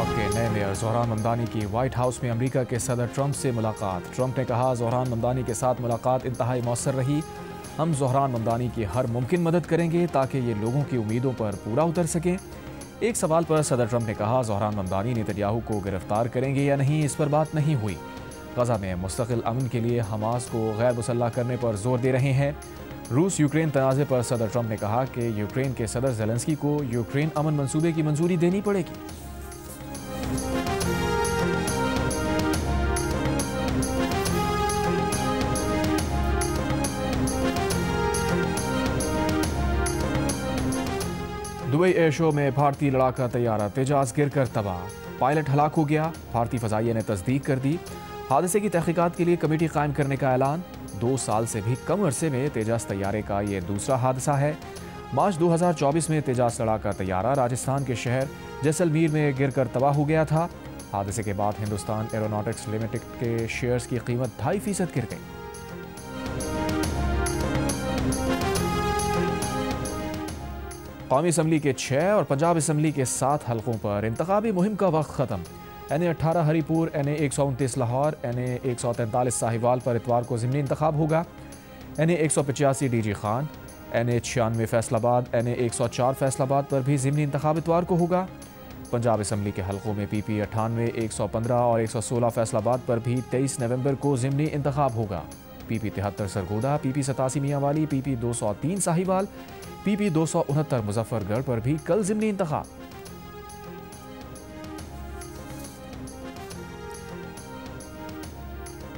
New York के नए mayor Zohran Mamdani की व्हाइट हाउस में अमेरिका के सदर ट्रंप से मुलाकात। ट्रंप ने कहा, ज़ोहरान ममदानी के साथ मुलाकात इंतहाई मौसर रही। हम ज़ोहरान ममदानी की हर मुमकिन मदद करेंगे ताकि ये लोगों की उम्मीदों पर पूरा उतर सकें। एक सवाल पर सदर ट्रंप ने कहा, ज़ोहरान ममदानी नेतन्याहू को गिरफ्तार करेंगे या नहीं, इस पर बात नहीं हुई। गजा में मुस्तकिल अमन के लिए हमास को गैर मुसल्लह करने पर जोर दे रहे हैं। रूस यूक्रेन तनाज़े पर सदर ट्रंप ने कहा कि यूक्रेन के सदर ज़ेलेंस्की को यूक्रेन अमन मंसूबे की मंजूरी देनी पड़ेगी। दुबई एयर शो में भारतीय लड़ाका तैयारा तेजास गिरकर तबाह, पायलट हलाक हो गया। भारतीय फ़ज़ाइया ने तस्दीक कर दी। हादसे की तहकीकात के लिए कमेटी कायम करने का ऐलान। 2 साल से भी कम अरसे में तेजास तैयारे का ये दूसरा हादसा है। मार्च 2024 में तेजास लड़ाका तैयारा राजस्थान के शहर जैसलमेर में गिरकर तबाह हो गया था। हादसे के बाद हिंदुस्तान एरोनॉटिक्स लिमिटेड के शेयर्स की कीमत 2.5% गिर गई। कौमी असम्बली के 6 और पंजाब असम्बली के 7 हलकों पर इंतखाबी मुहिम का वक्त ख़त्म। NA-18 Haripur, NA-129 Lahore, NA-143 Sahiwal पर इतवार को ज़िमनी इंतखाब होगा। NA-185 DG Khan, NA-96 Faisalabad, NA-104 Faisalabad पर भी ज़िमनी इंतखाब इतवार को होगा। पंजाब असम्बली के हलकों में PP 98, 115 और 116 फैसलाबाद पर भी 23 नवंबर को ज़िमनी इंतखाब होगा। PP 73 Sargodha, PP 87 Mianwali, PP 203 Sahiwal, PP 269 Muzaffargarh पर भी कल ज़िमनी इंतखाब।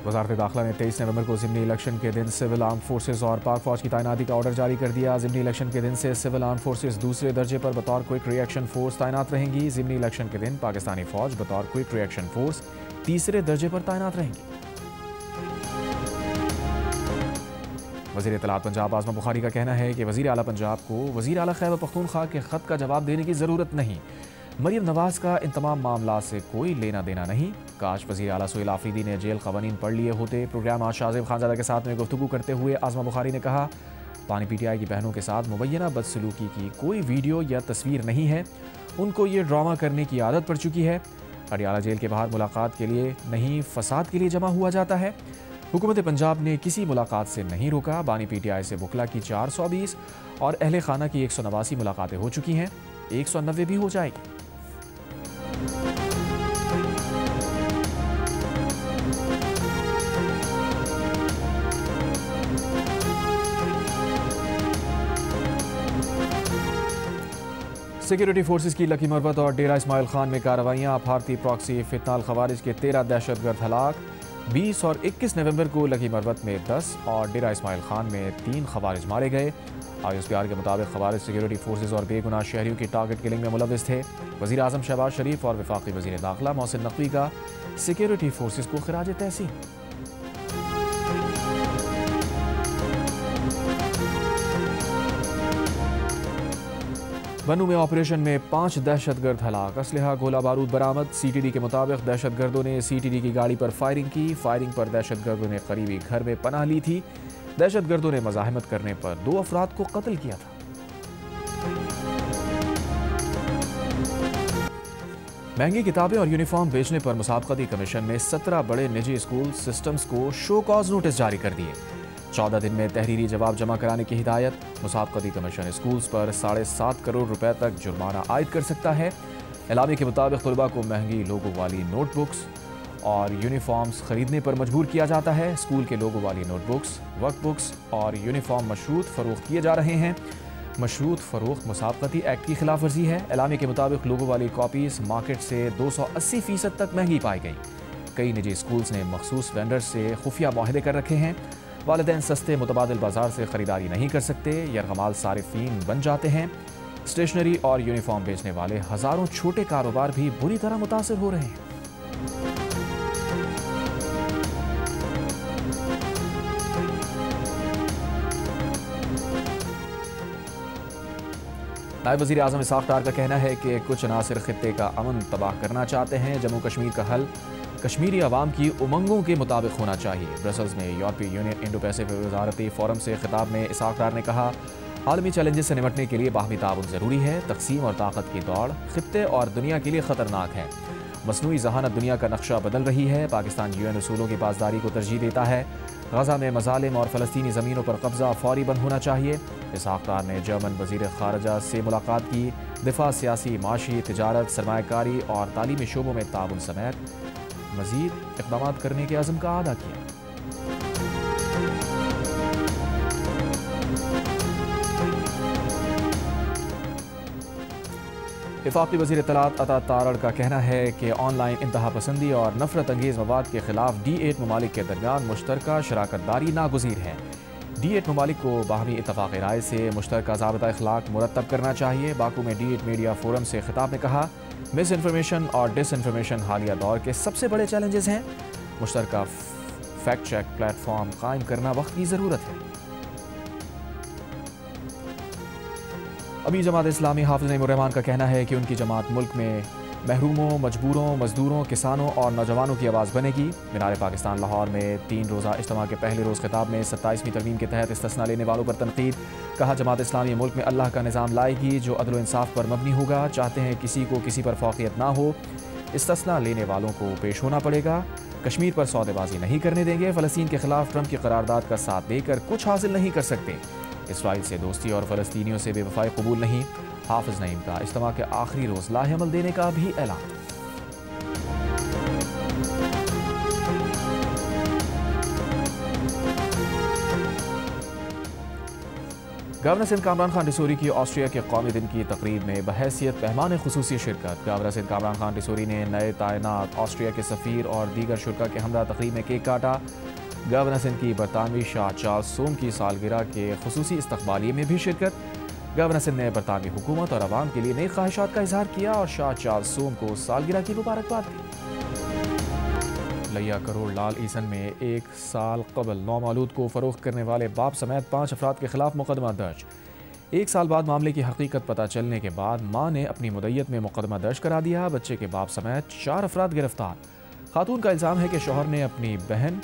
वज़ारत दाखिला ने 23 नवंबर को ज़िमनी इलेक्शन के दिन सिविल आर्म फोर्सेज और पाक फौज की तैनाती का ऑर्डर जारी कर दिया। ज़िमनी इलेक्शन के दिन से सिविल आर्म फोर्सेज दूसरे दर्जे पर बतौर क्विक रिएक्शन फोर्स तैनात रहेंगी। ज़िमनी इलेक्शन के दिन पाकिस्तानी फौज बतौर क्विक रिएक्शन फोर्स तीसरे दर्जे पर तैनात रहेंगी। वज़ीर इत्तलात पंजाब आज़मा बुखारी का कहना है कि वज़ीर आला पंजाब को वज़ीर आला खैबर पख्तूनख्वा के ख़त का जवाब देने की ज़रूरत नहीं। मरियम नवाज का इन तमाम मामला से कोई लेना देना नहीं। काश वज़ीर आला सुहेल आफरीदी ने जेल क़वानीन पढ़ लिए होते। प्रोग्राम आज शाहज़ेब खानज़ादा के साथ में गुफ्तगू करते हुए आज़मा बुखारी ने कहा, पानी PTI की बहनों के साथ मुबैना बदसलूकी की कोई वीडियो या तस्वीर नहीं है। उनको ये ड्रामा करने की आदत पड़ चुकी है। अडियाला जेल के बाहर मुलाकात के लिए नहीं, फसाद के लिए जमा हुआ जाता है। हुकूमत पंजाब ने किसी मुलाकात से नहीं रोका। बानी PTI से बुकला की 420 और अहले खाना की 189 मुलाकातें हो चुकी हैं, 190 भी हो जाएगी। सिक्योरिटी फोर्सेस की लकी मरवत और डेरा इस्माइल खान में कार्रवाइयाँ। भारतीय प्रॉक्सी फितनाल खवारिज के 13 दहशतगर्द हलाक। 20 और 21 नवंबर को लकी मरवत में 10 और डेरा इस्माइल खान में 3 खवारिज मारे गए। ISPR के मुताबिक खवारिज सिक्योरिटी फोर्सेज और बेगुनाह शहरियों की टारगेट किलिंग में मुलविस थे। वज़ीर आज़म शहबाज शरीफ और वफाकी वज़ीर दाखिला मोहसिन नकवी का सिक्योरिटी फोर्सेज को खिराज तहसीन। बनू में ऑपरेशन में 5 दहशतगर्द हलाक, असलहा गोला बारूद बरामद। CTD के मुताबिक दहशतगर्दों ने CTD की गाड़ी पर फायरिंग की। फायरिंग पर दहशतगर्दों ने करीबी घर में पनाह ली थी। दहशतगर्दों ने मज़ाहमत करने पर 2 अफराद को कत्ल किया था। महंगी किताबें और यूनिफॉर्म बेचने पर मुसाबकती कमीशन ने 17 बड़े निजी स्कूल सिस्टम्स को शो कॉज नोटिस जारी कर दिए। 14 दिन में तहरीरी जवाब जमा कराने की हिदायत। मुसाबकती कमीशन स्कूल्स पर 7.5 करोड़ रुपए तक जुर्माना आयद कर सकता है। एलामी के मुताबिक तलबा को महंगी लोगों वाली नोटबुक्स और यूनिफॉर्म्स खरीदने पर मजबूर किया जाता है। स्कूल के लोगों वाली नोटबुक्स, वर्कबुक्स और यूनिफॉर्म मशरूत फ़रोख्त किए जा रहे हैं। मशरूत फ़रोख्त मुसाबकती एक्ट की खिलाफ वर्जी है। एलामी के मुताबिक लोगों वाली कॉपीज़ मार्केट से 280% तक महंगी पाई गई। कई निजी स्कूल्स ने मखसूस वेंडर से खुफिया मुआहदे कर रखे हैं। वालिदैन सस्ते मुतबादिल बाजार से ख़रीदारी नहीं कर सकते। यरगमाल सारिफीन बन जाते हैं। स्टेशनरी और यूनिफॉर्म बेचने वाले हज़ारों छोटे कारोबार भी बुरी तरह मुतासर हो रहे हैं। नायब वज़ीर आज़म इसाक़ डार का कहना है कि कुछ अनासिर खित्ते का अमन तबाह करना चाहते हैं। जम्मू कश्मीर का हल कश्मीरी अवाम की उमंगों के मुताबिक होना चाहिए। ब्रसल्स में यूरोपीय यूनियन इंडो पैसिफिक वज़ारती फोरम से खिताब में इसाक़ डार ने कहा, आलमी चैलेंजेस से निपटने के लिए बाहमी ताउन ज़रूरी है। तक़सीम और ताकत की दौड़ खित्ते और दुनिया के लिए ख़तरनाक है। मसनूई जहानत दुनिया का नक्शा बदल रही है। पाकिस्तान यूएन उसूलों की पासदारी को तरजीह देता है। गजा में मजालिम और फ़लस्तीनी ज़मीनों पर कब्जा फौरी बंद होना चाहिए। इसहाक डार ने जर्मन वज़ीर ख़ारजा से मुलाकात की। दिफा, सियासी, माशी, तिजारत, सरमायाकारी और तालीमी शोबों में ताउन समेत मज़ीद इक़दाम करने के अज़्म का अदा किया। वफाकी वज़ीर इत्तलात अता तारड़ का कहना है कि ऑनलाइन इंतहा पसंदी और नफरत अंगेज़ मवाद के खिलाफ D8 ममालिक के दरमियान मुश्तरका शराकत दारी नागुज़ीर है। D8 ममालिक को बाहमी इत्तफ़ाक़ राय से मुश्तरका ज़ाबिता अख़लाक़ मुरतब करना चाहिए। बाकू में D8 मीडिया फोरम से खिताब में कहा, मिस इन्फॉर्मेशन और डिस इन्फॉर्मेशन हालिया दौर के सबसे बड़े चैलेंजेस हैं। मुश्तरका फैक्ट चेक प्लेटफॉर्म कायम करना वक्त की ज़रूरत है। अमीर जमात इस्लामी हाफ़िज़ नईमुर्रहमान का कहना है कि उनकी जमात मुल्क में महरूमों, मजबूरों, मजदूरों, किसानों और नौजवानों की आवाज़ बनेगी। मीनार पाकिस्तान लाहौर में 3 रोज़ा इज्तिमा के पहले रोज़ खिताब में 27वीं तरमीम के तहत इस्तिस्ना लेने वालों पर तनकीद। कहा, जमात इस्लामी मुल्क में अल्लाह का निज़ाम लाएगी जो अदल व इंसाफ पर मबनी होगा। चाहते हैं किसी को किसी पर फौक़ियत ना हो। इस्तिस्ना लेने वालों को पेश होना पड़ेगा। कश्मीर पर सौदेबाजी नहीं करने देंगे। फ़लस्तीन के खिलाफ ट्रंप की करारदाद का साथ देकर कुछ हासिल नहीं कर सकते। इसराइल से दोस्ती और फ़लस्तीनियों से बेवफाई कबूल नहीं। हाफ़िज़ नईम का इज्तिमा के आखिरी रोज़ लाहेअमल देने का भी ऐलान। गवर्नर सिंध कामरान खान डिसोरी की ऑस्ट्रिया के कौमी दिन की तकरीब में बहैसियत मेहमान खुसूसी शिरकत। गवर्नर सिंध कामरान खान डिसोरी ने नए तैनात ऑस्ट्रिया के सफ़ीर और दीगर शुरा के हमरा तकरीब में केक काटा। गवर्नर सिंध की बरतानवी शाह चार्ल्स सोम की सालगिरह के खुसूसी इस्तकबालिये में भी शिरकत। गवर्नर सिंध ने बरतानवी हुकूमत और आवाम के लिए नई ख्वाहिशात का इजहार किया और शाह चार्ल्स सोम को सालगिरह की मुबारकबाद दी। लिया करोड़ लाल ईसन में 1 साल कबल नौमालूद को फ़रोख्त करने वाले बाप समेत 5 अफराद के खिलाफ मुकदमा दर्ज। 1 साल बाद मामले की हकीकत पता चलने के बाद मां ने अपनी मुद्दत में मुकदमा दर्ज करा दिया। बच्चे के बाप समेत 4 अफराद गिरफ्तार। खातून का इल्ज़ाम है कि शौहर ने अपनी बहन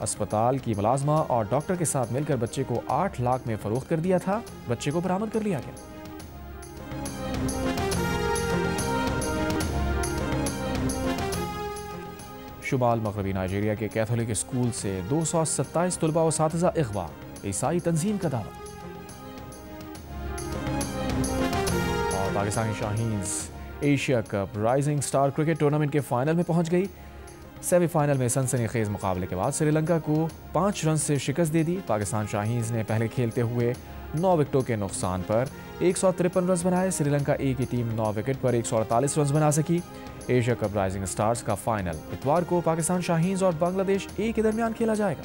अस्पताल की मुलाजमा और डॉक्टर के साथ मिलकर बच्चे को 8 लाख में फ़रोख्त कर दिया था। बच्चे को बरामद कर लिया गया। शुमाल मगरबी नाइजीरिया के कैथोलिक स्कूल से 227 तलबा और साथिज़ा अगवा। ईसाई तंजीम का दावा। और Pakistani Shaheen's Asia cup rising star cricket tournament के फाइनल में पहुंच गई। सेमीफाइनल में सनसनीखेज मुकाबले के बाद श्रीलंका को 5 रन से शिकस्त दे दी। पाकिस्तान शाहीन्स ने पहले खेलते हुए 9 विकेटों के नुकसान पर 153 रन बनाए। श्रीलंका ए की टीम 9 विकेट पर 148 रन बना सकी। एशिया कप राइजिंग स्टार्स का फाइनल इतवार को पाकिस्तान शाहीन्स और बांग्लादेश ए के दरमियान खेला जाएगा।